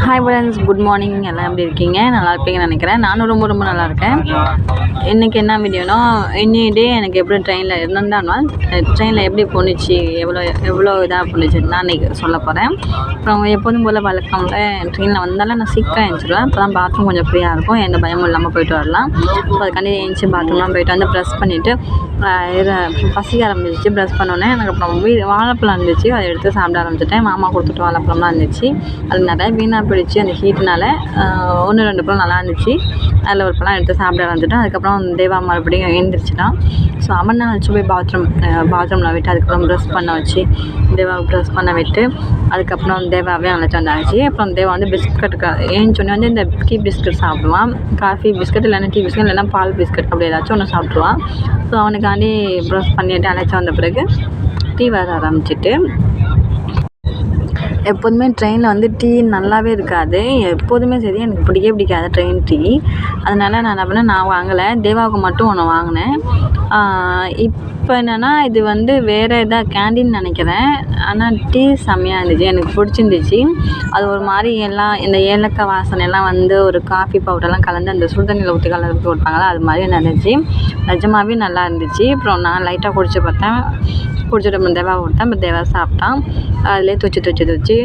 Hi friends, good morning. எல்லாம் எப்படி இருக்கீங்க? நல்லா இருப்பீங்கன்னு நினைக்கிறேன். நானும் ரொம்ப ரொம்ப நல்லா இருக்கேன். இன்றைக்கி என்ன வீடியோனா, இன்னி டே எனக்கு எப்படி ட்ரெயினில் இருந்தான்னா ட்ரெயினில் எப்படி போணுச்சு, எவ்வளோ இதாக போணுச்சு நான் இன்றைக்கி சொல்ல போகிறேன். அப்புறம் எப்போதும் போல் வழக்கம்ல ட்ரெயினில் வந்தாலும் நான் சீக்கிரம் எழுந்திருவேன். அப்போ தான் பாத்ரூம் கொஞ்சம் ஃப்ரீயாக இருக்கும், எந்த பயமும் இல்லாமல் போயிட்டு வரலாம். ஸோ அதுக்காண்டி எழுந்துச்சி பாத்ரூம்லாம் போயிட்டு வந்து ப்ரெஸ் பண்ணிவிட்டு பசிக்க ஆரம்பிச்சிச்சு. ப்ரெஸ் பண்ணோன்னே எனக்கு அப்புறம் வாழைப்பழம் இருந்துச்சு, அதை எடுத்து சாப்பிட ஆரம்பிச்சிட்டேன். மாமா கொடுத்துட்டு வாழைப்பழம்லாம் இருந்துச்சு. அது நிறைய வீணாக போயிடுச்சு அந்த ஹீட்னால். 1-2 பழம் நல்லா இருந்துச்சு, அதில் ஒரு பழம் எடுத்து சாப்பிட ஆரம்பிச்சிட்டேன். அதுக்கப்புறம் தேவா மறுபடியும் எழுந்திரிச்சிட்டான். ஸோ அவனை வச்சு போய் பாத்ரூமில் விட்டு அதுக்கப்புறம் ப்ரெஸ் பண்ண வச்சு தேவாவை ப்ரெஸ் பண்ண விட்டு அதுக்கப்புறம் தேவாவே அழைச்சி வந்தாச்சு. அப்புறம் தேவா வந்து பிஸ்கட்டுக்கு ஏஞ்சோடனே வந்து இந்த டீ பிஸ்கட் சாப்பிடுவான். காஃபி பிஸ்கட் இல்லைன்னா டீ பிஸ்கட் இல்லைன்னா பால் பிஸ்கட் அப்படி ஏதாச்சும் ஒன்று சாப்பிட்ருவான். ஸோ அவனுக்காண்டி ப்ரெஸ் பண்ணிவிட்டு அழைச்சி வந்த பிறகு டீ வர ஆரம்பிச்சிட்டு, எப்போதுமே ட்ரெயினில் வந்து டீ நல்லாவே இருக்காது. எப்போதுமே சரி, எனக்கு பிடிக்காது ட்ரெயின் டீ. அதனால் நான் என்ன பண்ணேன், நான் வாங்கலை, தேவாவுக்கு மட்டும் ஒன்று வாங்கினேன். இப்போ என்னென்னா இது வந்து வேறு எதாவது கேண்டீன் நினைக்கிறேன். ஆனால் டீ செம்மையாக இருந்துச்சு, எனக்கு பிடிச்சிருந்துச்சு. அது ஒரு மாதிரி எல்லாம் இந்த ஏலக்காய் வாசனை எல்லாம் வந்து ஒரு காஃபி பவுடர்லாம் கலந்து அந்த சுடுதண்ணியில் ஊற்றி கலந்து கொடுப்பாங்களா, அது மாதிரி இருந்துச்சு. நிஜமாகவே நல்லா இருந்துச்சு. அப்புறம் நான் லைட்டாக குடிச்சு பார்த்தேன். குடிச்சிட்டு தேவா கொடுத்தேன். அப்புறம் தேவா சாப்பிட்டான். அதிலே துவச்சி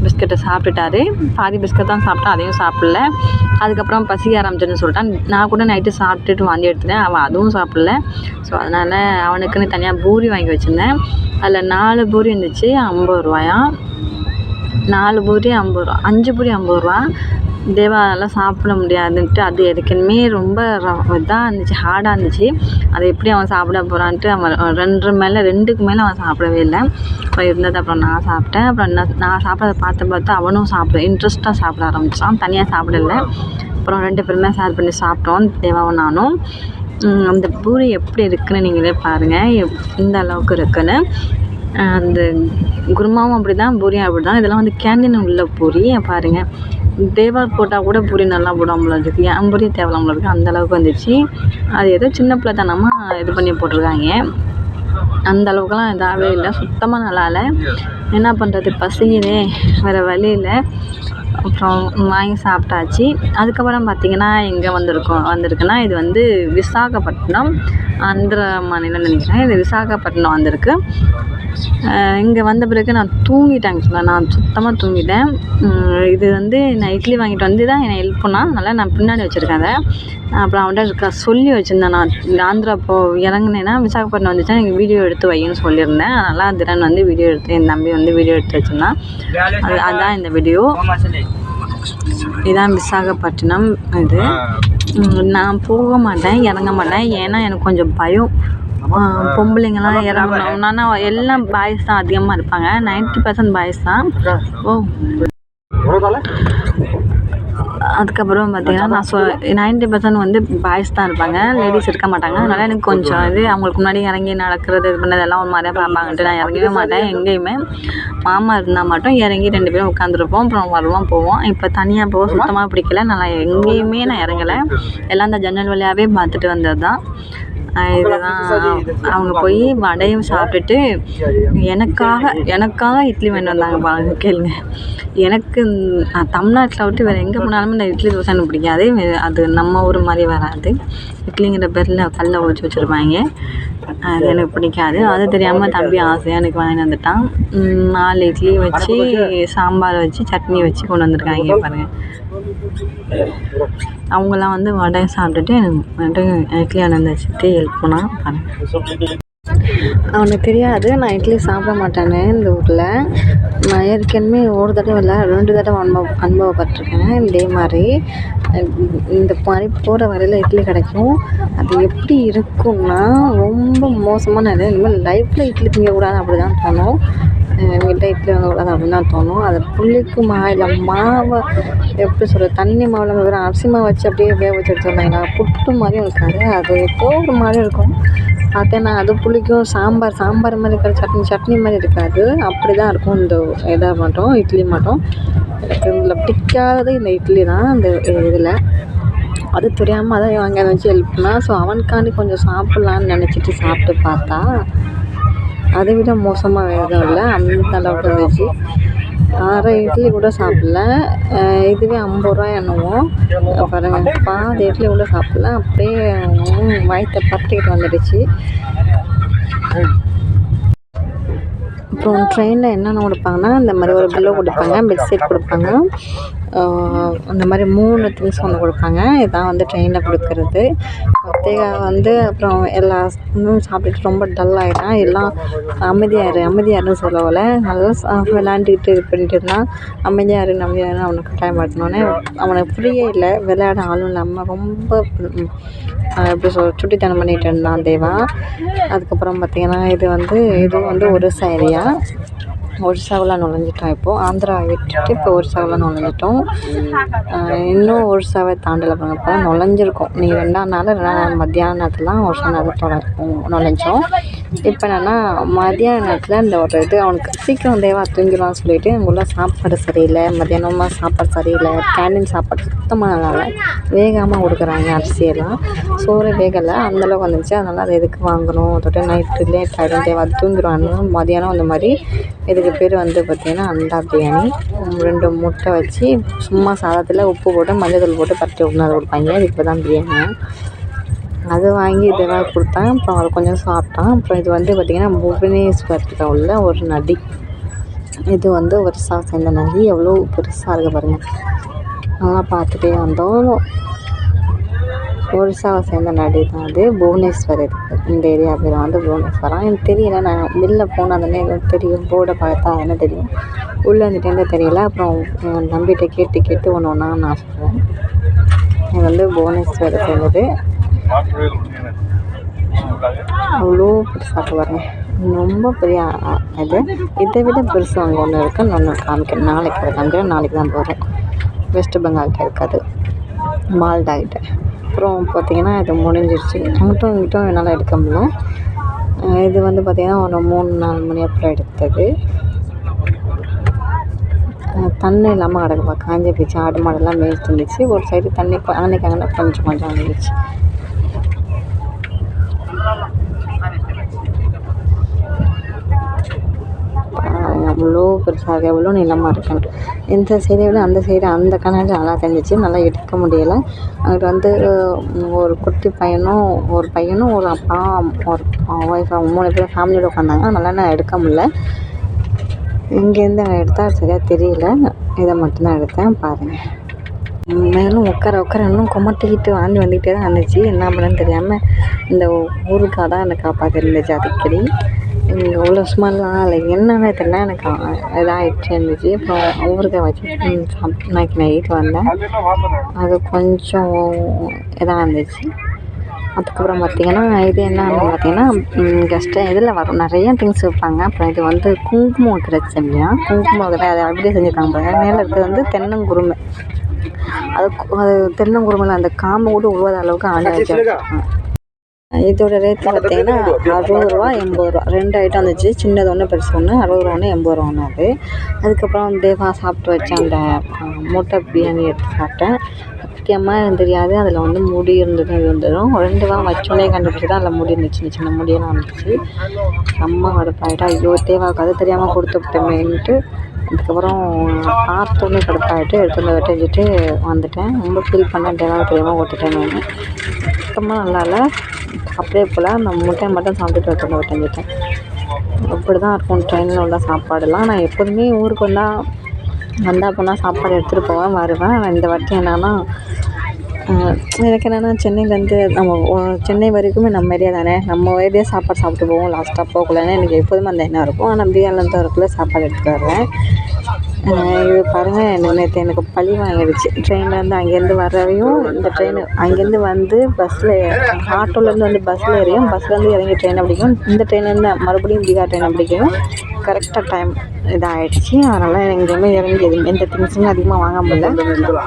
பிஸ்கட்டை சாப்பிட்டுட்டாரு. பாதி பிஸ்கட் தான் சாப்பிட்டான், அதையும் சாப்பிடல. அதுக்கப்புறம் பசிக்க ஆரம்பிச்சுன்னு சொல்லிட்டான். நான் கூட நைட்டு சாப்பிட்டுட்டு வாந்தி எடுத்துட்டேன், அவன் அதுவும் சாப்பிடல. ஸோ அதனால் அவனுக்குன்னு தனியாக பூரி வாங்கி வச்சுருந்தேன். அதில் 4 பூரி இருந்துச்சு, 50 ரூபாயாம். 4 பூரி 50 ரூபா, 5 பூரி 50 ரூபா. தேவாலாம் சாப்பிட முடியாதுன்ட்டு அது ஏற்கனவே ரொம்ப இதாக இருந்துச்சு, ஹார்டாக இருந்துச்சு. அதை எப்படி அவன் சாப்பிட போகிறான்ட்டு அவன் 2க்கு மேலே அவன் சாப்பிடவே இல்லை. அப்புறம் இருந்தது அப்புறம் நான் சாப்பிட்டேன். அப்புறம் நான் சாப்பிட்றத பார்த்து அவனும் இன்ட்ரெஸ்ட்டாக சாப்பிட ஆரம்பித்தான். தனியாக சாப்பிடல. அப்புறம் 2 பேருமே ஷேர் பண்ணி சாப்பிட்டோம், தேவாவும் நானும். அந்த பூரி எப்படி இருக்குதுன்னு நீங்களே பாருங்கள், இந்த அளவுக்கு இருக்குன்னு. அந்த குருமாவும் அப்படி தான், பூரியும் அப்படி தான். இதெல்லாம் வந்து கேண்டீன் உள்ள பூரி பாருங்கள். தேவா போட்டால் கூட பூரி நல்லா போடாமல் இருக்குது, என் பூரி தேவலாமல் இருக்குது, அந்தளவுக்கு வந்துச்சு. அது ஏதோ சின்ன பிள்ளைத்தனமாக இது பண்ணி போட்டிருக்காங்க. அந்த அளவுக்குலாம் இதாகவே இல்லை, சுத்தமாக நல்லா இல்லை. என்ன பண்ணுறது, பசிக்குதே, வேறு வழி இல்லை. அப்புறம் வாங்கி சாப்பிட்டாச்சு. அதுக்கப்புறம் பார்த்திங்கன்னா எங்கே வந்திருக்குன்னா இது வந்து விசாகப்பட்டினம், ஆந்திர மாநிலம் நினைக்கிறேன். இது விசாகப்பட்டினம் வந்திருக்கு. இங்கே வந்த பிறகு நான் தூங்கிட்டேன். ஆக்சுவலாக நான் சுத்தமாக தூங்கிட்டேன். இது வந்து நான் இட்லி வாங்கிட்டு வந்து தான் என்னை ஹெல்ப் பண்ணான். அதனால் நான் பின்னாடி வச்சுருக்கேன் அதை. அப்புறம் அவன்கிட்ட சொல்லி வச்சுருந்தேன், நான் ஆந்திரா இறங்குனேன்னா விசாகப்பட்டினம் வந்துச்சுன்னா எனக்கு வீடியோ எடுத்து வைன்னு சொல்லியிருந்தேன். அதனால் திறன் வந்து வீடியோ எடுத்து, என் தம்பி வந்து வீடியோ எடுத்து வச்சுருந்தான். அதுதான் இந்த வீடியோ. இதான் விசாகப்பட்டினம். இது நான் போக மாட்டேன், இறங்க மாட்டேன். ஏன்னா எனக்கு கொஞ்சம் பயம். பொம்பளைங்கள்லாம் இறங்கணும்னா எல்லாம் பாய்ஸ் தான் அதிகமாக இருப்பாங்க, 90% பாய்ஸ் தான். அதுக்கப்புறம் பார்த்திங்கன்னா நான் 90% வந்து பாய்ஸ் தான் இருப்பாங்க, லேடிஸ் இருக்க மாட்டாங்க. அதனால் எனக்கு கொஞ்சம் அவங்களுக்கு முன்னாடி இறங்கி நடக்கிறது இது பண்ணதெல்லாம் ஒரு மாதிரியாக பார்ப்பாங்கன்ட்டு நான் இறங்கவே மாட்டேன் எங்கேயுமே. மாமா இருந்தால் மட்டும் இறங்கி 2 பேரும் உட்காந்துருப்போம், அப்புறம் வருவோம். இப்போ தனியாக போக சுத்தமாக பிடிக்கல. நான் எங்கேயுமே இறங்கலை, எல்லாம் அந்த ஜன்னல் வழியாகவே பார்த்துட்டு வந்தது தான். இதுதான் அவங்க போய் வடையும் சாப்பிட்டுட்டு எனக்காக இட்லி வாங்கிட்டு வந்தாங்க பாருங்க, கேளுங்க. எனக்கு நான் தமிழ்நாட்டில் விட்டு வேறு எங்கே போனாலும் இந்த இட்லி தோசை எனக்கு பிடிக்காது. அது நம்ம ஊர் மாதிரி வராது. இட்லிங்கிற பேரில் கல்லை ஒழிச்சு வச்சுருப்பாங்க, அது எனக்கு பிடிக்காது. அது தெரியாமல் தம்பி ஆசையாக எனக்கு வாங்கிட்டு வந்துட்டான். 4 இட்லி வச்சு, சாம்பார் வச்சு, சட்னி வச்சு கொண்டு வந்திருக்காங்க பாருங்கள். அவங்களாம் வந்து வடை சாப்பிட்டுட்டு எனக்கு இட்லி வாங்கிட்டு வச்சுட்டு ஹெல்ப் பண்ணான் பாருங்கள். அவனுக்கு தெரியாது நான் இட்லி சாப்பிட மாட்டேன்னு. இந்த ஊரில் நான் ஏற்கனவே ஒரு தடவை இல்லை 2 தடவை அனுபவப்பட்டிருக்கேன். இதே மாதிரி இந்த மாதிரி போகிற வரையில் இட்லி கிடைக்கும். அது எப்படி இருக்கும்னா ரொம்ப மோசமான இது. இனிமேல் லைஃப்பில் இட்லி திங்கக்கூடாது அப்படி தான் தோணும். எங்கிட்ட இட்லி வாங்கக்கூடாது அப்படின்னு தான் தோணும். அது புளிக்குமா இல்லை மாவை எப்படி சொல்கிறது, தண்ணி மாவில் வெறும் அரிசி மாவு வச்சு அப்படியே வேக வச்சு எடுத்துருந்தாங்க, புட்டு மாதிரியும் இருக்காது, அது ஏதோ ஒரு மாதிரி இருக்கும். பார்த்தேன் நான், அது புளிக்கும். சாம்பார் மாதிரி இருக்காது, சட்னி மாதிரி இருக்காது, அப்படி தான் இருக்கும் இந்த இதாக மட்டும், இட்லி மட்டும். எனக்கு இதில் பிடிக்காதது இந்த இட்லி தான். இந்த இதில் அது தெரியாமல் அதை வாங்கி அதை வச்சு ஹெல்ப் பண்ணால். ஸோ அவனுக்காண்டி கொஞ்சம் சாப்பிட்லான்னு நினச்சிட்டு சாப்பிட்டு பார்த்தா அதை விட மோசமாக வேறு எதுவும் இல்லை, அந்த அளவுக்கு இருந்துச்சு. அரை இட்லி கூட சாப்பிடல. இதுவே 50 ரூபா என்னவோ. பாருங்கள், பாதி இட்லி கூட சாப்பிடல. அப்படியே வயிற்றை பற்றிக்கிட்டு வந்துடுச்சு. அப்புறம் ட்ரெயினில் என்னென்ன கொடுப்பாங்கன்னா, இந்த மாதிரி ஒரு பில்லோ கொடுப்பாங்க, பெட்ஷீட் கொடுப்பாங்க, அந்த மாதிரி 3 திங்ஸ் ஒன்று கொடுப்பாங்க. இதுதான் வந்து ட்ரெயினில் கொடுக்கறது. தேகா வந்து அப்புறம் எல்லா சாப்பிட்டுட்டு ரொம்ப டல் ஆகிட்டான். எல்லாம் அமைதியாருன்னு சொல்லல, நல்லா விளையாண்டுக்கிட்டு இது பண்ணிட்டு இருந்தான். அமைதியாருன்னு அவனுக்கு கட்டாயப்படுத்தினோடனே அவனுக்கு புரியவே இல்லை. விளையாட ஆளும் இல்லாமல் ரொம்ப எப்படி சுட்டித்தனம் பண்ணிகிட்டு இருந்தான் தேவா. அதுக்கப்புறம் பார்த்திங்கன்னா இதுவும் வந்து ஒரிசா ஏரியா. ஒரிசாவில் நுழைஞ்சிட்டோம். இப்போது ஆந்திரா விட்டுட்டு இப்போ ஒரிசாவில் நுழைஞ்சிட்டோம். இன்னும் ஒரிசாவை தாண்டலை பாருங்க. இப்போ தான் நுழைஞ்சிருக்கோம். நீங்கள் 2ஆம் நாள் மத்தியான நேரத்துலாம் ஒரிசா நேரத்தோட நுழைஞ்சோம். இப்போ என்னென்னா மதியான நேரத்தில் இந்த ஒரு அவனுக்கு சீக்கிரம் தேவா தூங்கிடலாம்னு சொல்லிட்டு அங்கே உள்ள சாப்பாடு சரியில்லை, மத்தியானமாக சாப்பாடு சரியில்லை, கேண்டீன் சாப்பாடு சுத்தமாக நல்லா இல்லை, வேகாமல் கொடுக்குறாங்க. அரிசியெல்லாம் சோறு வேகலை, அந்தளவுக்கு வந்துச்சு. அதனால் அதை எதுக்கு வாங்கணும், அதோட நைட்டு லேட் ஆகிடும், தேவா தூங்கிடுவான்னு மதியானம் அந்த மாதிரி இதுக்கு பேர் வந்து பார்த்திங்கன்னா அண்டா பிரியாணி. 2 முட்டை வச்சு சும்மா சாதத்தில் உப்பு போட்டு மஞ்சள் தூள் போட்டு பரட்டி விட்ணும், அதை கொடுப்பாங்க. இதுக்கு தான் பிரியாணி. அது வாங்கி இதெல்லாம் கொடுத்தேன். அப்புறம் அதை கொஞ்சம் சாப்பிட்டான். அப்புறம் இது வந்து பார்த்திங்கன்னா புவனேஸ்வரத்தில் உள்ள ஒரு நதி. இது வந்து ஒரிசா சேர்ந்த நதி. எவ்வளோ பெருசாக இருக்குது பாருங்கள். நல்லா பார்த்துட்டே வந்தோம். ஒரிசாவை சேர்ந்த நதி தான் அது, புவனேஸ்வர். இந்த ஏரியா பேர் வந்து புவனேஸ்வரம். எனக்கு தெரியல, நான் வெளில போனதுன்னே எனக்கு தெரியும், போர்டை பார்த்தா என்ன தெரியும், உள்ளே வந்துட்டேருந்து தெரியல. அப்புறம் நம்பிகிட்ட கேட்டு ஒன்று நான் சொல்கிறேன். இது வந்து புவனேஸ்வரை சேர்ந்தது. அவ்வளோ பெருசாக பாருங்க, ரொம்ப பெரிய இது. இதை விட பெருசு அங்கே ஒன்று இருக்குது. ஒன்று காமிக்கிறேன், நாளைக்கு தான் போகிறேன். வெஸ்ட் பெங்கால்கிட்ட இருக்காது, மால்டா கிட்ட. அப்புறம் பார்த்திங்கன்னா இது முடிஞ்சிருச்சு. இங்கிட்டும் என்னால் எடுக்க முடியல. இது வந்து பார்த்திங்கன்னா ஒரு 3-4 மணி அப்புறம் எடுத்தது. தண்ணி இல்லாமல் கிடக்குப்பா, காஞ்ச போச்சு. ஆடு மாடெல்லாம் மேய்ச்சிட்டு இருந்துச்சு. ஒரு சைடு தண்ணி அன்னைக்கு கொஞ்சம் வந்துச்சு. அவ்வளோ பெருசாக எவ்வளோ நீளமாக இருக்கணும். இந்த சைடை விட அந்த சைடு அந்த கண்ணாடி நல்லா தெரிஞ்சிச்சு. நல்லா எடுக்க முடியலை. அங்கிட்ட வந்து ஒரு குட்டி பையனும் ஒரு அப்பா ஒரு ஒய்ஃப் 3 பேர் ஃபேமிலியோடு உட்காந்தாங்க. அதனால் நான் எடுக்க முடியல. இங்கேருந்து அங்கே எடுத்தால் சரியாக தெரியல. இதை மட்டும்தான் எடுத்தேன். பாருங்கள், மேலும் உட்கார இன்னும் கொமட்டிக்கிட்டு வாந்தி வந்துக்கிட்டே தான் இருந்துச்சு. என்ன பண்ணுன்னு தெரியாமல் இந்த ஊருக்காக தான் எனக்கு காப்பாற்றி இருந்துச்சு. அடிக்கடி இங்கே அவ்வளோ ஸ்மெல்லாம் இல்லை, என்னென்ன தெரியல, எனக்கு இதாகிடுச்சு இருந்துச்சு. அப்புறம் ஊருக்காய் வச்சு சாப்பிட்டு நைட்டு வந்தேன். அது கொஞ்சம் இதாக இருந்துச்சு. அதுக்கப்புறம் பார்த்திங்கன்னா இது என்னன்னு பார்த்திங்கன்னா கெஸ்ட்டு இதில் வரும் நிறைய திங்ஸ் வைப்பாங்க. அப்புறம் இது வந்து குங்குமம் வைக்கிற செம்மியா, குங்குமம் வைக்கிற அதை அப்படியே செஞ்சுருக்காங்க. மேலே இருக்கிறது வந்து தென்னங்குருமை. அது தென்னங்குருமையில் அந்த காம்பை கூட உழுவாத அளவுக்கு ஆளை வச்சுருக்காங்க. இதோட ரேட்டு பார்த்திங்கன்னா 60 ரூபா 80 ரூபா 2 ஐட்டம் வந்துச்சு. சின்னது ஒன்று, பெருசு ஒன்று. 60 ரூபா ஒன்று, 80 ரூபா ஒன்று. அது அதுக்கப்புறம் தேவா சாப்பிட்டு வச்ச அந்த முட்டை பிரியாணி எடுத்து சாப்பிட்டேன். முக்கியமாக எனக்கு தெரியாது, அதில் வந்து முடி இருந்ததும் 2 வாரம் வச்சோடனே கண்டுபிடிச்சி தான் அதில் முடி இருந்துச்சு. சின்ன முடியெல்லாம் இருந்துச்சு. செம்ம கடுப்பாயிட்டா. ஐயோ, தேவாவுக்கு அது தெரியாமல் கொடுத்து விட்டோமேன்ட்டு அதுக்கப்புறம் பார்த்தோன்னே கடுப்பாகிட்டு எடுத்து வந்து வெட்டிட்டு வந்துட்டேன். ரொம்ப ஃபீல் பண்ணேன், தேவாவுக்கு தெரியாமல் கொடுத்துட்டேன். நான் சுத்தமாக நல்லா இல்லை. அப்படியே போல் அந்த முட்டையை மட்டும் சாப்பிட்டுட்டு எடுத்து வெட்டிட்டேன். அப்படி தான் இருக்கும் ட்ரெயினில் உள்ள சாப்பாடுலாம். நான் எப்போதுமே ஊருக்கு வந்தால் போனால் சாப்பாடு எடுத்துகிட்டு போவேன், வருவேன். இந்த வாட்டி என்னென்னா எனக்கு என்னென்னா சென்னையிலேருந்து சென்னை வரைக்குமே நம்ம ஏரியா தானே, நம்ம ஏரியா சாப்பாடு சாப்பிட்டு போவோம். லாஸ்ட்டாக போகலன்னு எனக்கு எப்போதுமே அந்த எண்ணம் இருக்கும். ஆனால் பிரியாணிலேருந்து வரக்குள்ளே சாப்பாடு எடுத்துகிட்டு வருவேன். இது பாருங்கள், நேற்று எனக்கு பழி வாங்கிடுச்சு. ட்ரெயின்லேருந்து அங்கேருந்து வரவையும் இந்த ட்ரெயின் அங்கேருந்து வந்து பஸ்ஸில் ஆட்டோலேருந்து வந்து பஸ்ஸில் ஏறியும், பஸ்லேருந்து இறங்கி ட்ரெயினை பிடிக்கும். இந்த ட்ரெயின்லேருந்து மறுபடியும் பீகார் ட்ரெயினை பிடிக்கும். கரெக்டாக டைம் இதாகிடுச்சு. அதனால் எங்கேயுமே இறங்கி எந்த திங்ஸுமே அதிகமாக வாங்க முடியல.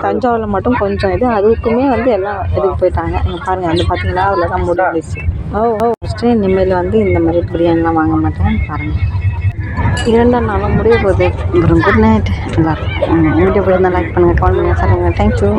தஞ்சாவூரில் மட்டும் கொஞ்சம் அதுக்குமே வந்து எல்லாம் இதுக்கு போயிட்டாங்க. இங்கே பாருங்கள் வந்து பார்த்தீங்களா, அதில் தான் முடிஞ்சிச்சு. ஃபஸ்ட்டு இனிமேல் வந்து இந்த மாதிரி பிரியாணிலாம் வாங்க மாட்டேன். பாருங்கள், 2ஆம் நாளும் முடிய போகுது. அப்புறம் குட் நைட். எல்லோரும் வீடியோ பிடிச்சிருந்தா லைக் பண்ணுங்கள், கால் பண்ணுங்கள், சொல்லுங்கள். தேங்க்யூ.